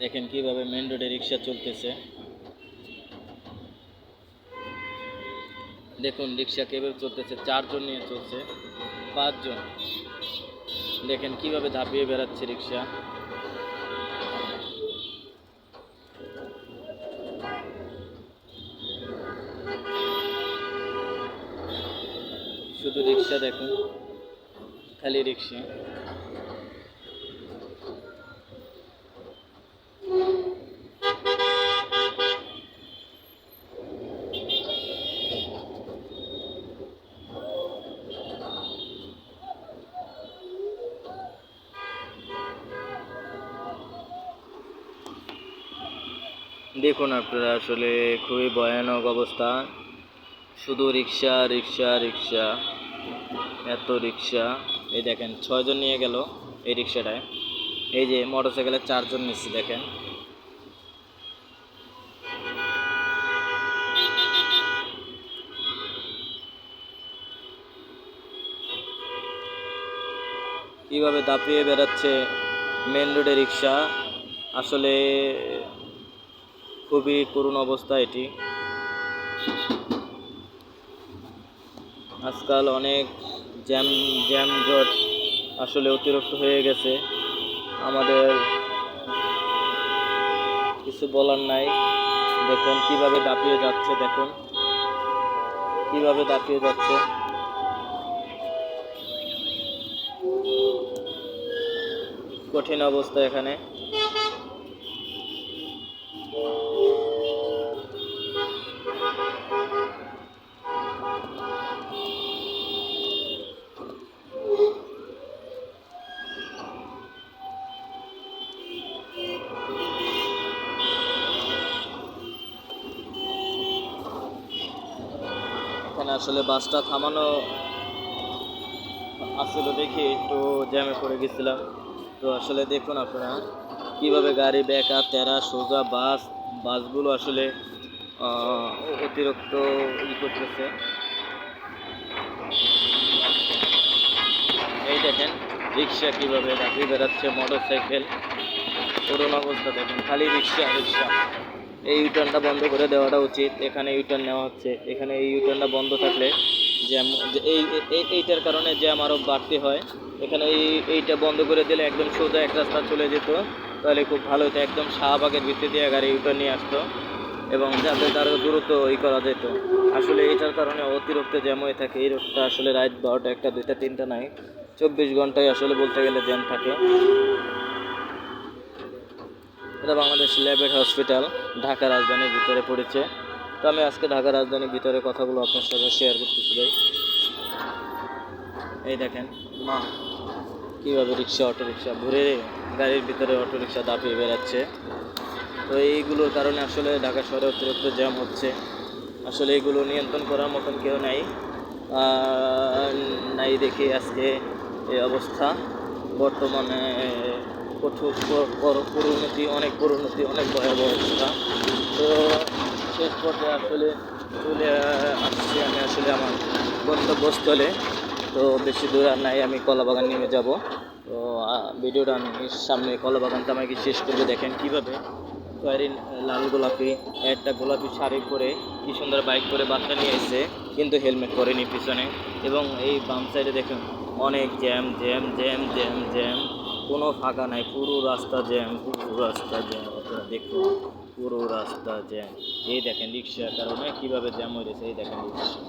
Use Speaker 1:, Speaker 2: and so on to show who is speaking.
Speaker 1: দেখেন কিভাবে মেন রোডে রিক্সা চলতেছে। দেখুন রিক্সা কিভাবে চলতেছে, 4 জন নিয়ে চলছে, 5 জন। দেখেন কিভাবে ধাপিয়ে বেড়াচ্ছে রিক্সা। শুধু রিক্সা দেখুন, খালি রিক্সা। দেখুন আপনারা, আসলে খুবই ভয়ানক অবস্থা। শুধু রিক্সা রিক্সা রিক্সা, এত রিক্সা। এই দেখেন 6 জন নিয়ে গেল এই রিক্সাটায়। এই যে মোটরসাইকেলে 4 জন নিচ্ছে, দেখেন। কিভাবে দাপিয়ে বেড়াচ্ছে মেন রোডে রিক্সা। আসলে খুবই করুণ অবস্থা এটি। আজকাল অনেক জ্যাম জট আসলে অতিরিক্ত হয়ে গেছে। আমাদের কিছু বলার নাই। দেখুন কিভাবে দাপিয়ে যাচ্ছে, দেখুন কিভাবে দাপিয়ে যাচ্ছে। কঠিন অবস্থা এখানে। এখানে আসলে বাসটা থামানো আসলে দেখি একটু জ্যামে পড়ে গেছিলাম। তো আসলে দেখুন আপনারা কিভাবে গাড়ি বেঁকা তেরা সোজা বাসগুলো আসলে অতিরিক্ত করতেছে। এই দেখেন রিক্সা কিভাবে দাপিয়ে বেড়াচ্ছে, মোটরসাইকেল। করুণ অবস্থা দেখুন, খালি রিক্সা রিক্সা। এই ইউটার্নটা বন্ধ করে দেওয়াটা উচিত। এখানে ইউটার্ন নেওয়া হচ্ছে, এখানে এই ইউটার্নটা বন্ধ থাকলে জ্যাম, এইটার কারণে জ্যাম আরও বাড়তি হয়। এখানে এইটা বন্ধ করে দিলে একদম সোজা এক রাস্তা চলে যেত, তাহলে খুব ভালো হতো। একদম শাহবাগের ভিতরে দিয়ে গাড়ি ইউটার্ন নিয়ে আসতো এবং যাতে তারও দ্রুত করা যেত। আসলে এটার কারণে অতিরিক্ত জ্যাম হয়ে থাকে। এই রোডটা আসলে রাত 12টা 1টা 2টা 3টা নাই, 24 ঘন্টায় আসলে বলতে গেলে জ্যাম থাকে। এটা বাংলাদেশ ল্যাবেট হসপিটাল, ঢাকা রাজধানীর ভিতরে পড়েছে। তো আমি আজকে ঢাকা রাজধানীর ভিতরে কথাগুলো আপনার সাথে শেয়ার করতেছি ভাই। এই দেখেন মা কীভাবে রিক্সা অটো রিক্সা ঘুরে গাড়ির ভিতরে অটো রিক্সা দাপিয়ে বেড়াচ্ছে। তো এইগুলোর কারণে আসলে ঢাকা শহরে অতিরিক্ত জ্যাম হচ্ছে। আসলে এগুলো নিয়ন্ত্রণ করার মতন কেউ নাই দেখে আজকে এই অবস্থা। বর্তমানে কঠোর অনেক পরিণতি, অনেক ভয়াবহ অবস্থা। তো শেষ পর্যায়ে আসলে চলে আসছি আমি আসলে আমার গন্তব্যস্থলে। তো বেশি দূর আর নাই, আমি কলাবাগান নেমে যাব। তো ভিডিওটা আমি সামনে কলাবাগানটা আমাকে শেষ করবে। দেখেন কীভাবে লাল গোলাপি একটা গোলাপি শাড়ি পরে কি সুন্দর বাইক করে বাচ্চা নিয়ে এসেছে, কিন্তু হেলমেট পরেনি পিছনে। এবং এই বাম সাইডে দেখুন অনেক jam jam jam jam jam, কোনো ফাঁকা নাই, পুরো রাস্তা জ্যাম, পুরো রাস্তা জ্যাম। আপনারা দেখুন পুরো রাস্তা জ্যাম। এই দেখেন রিক্সার কারণে কীভাবে জ্যাম হয়ে গেছে, এই দেখেন রিক্সা।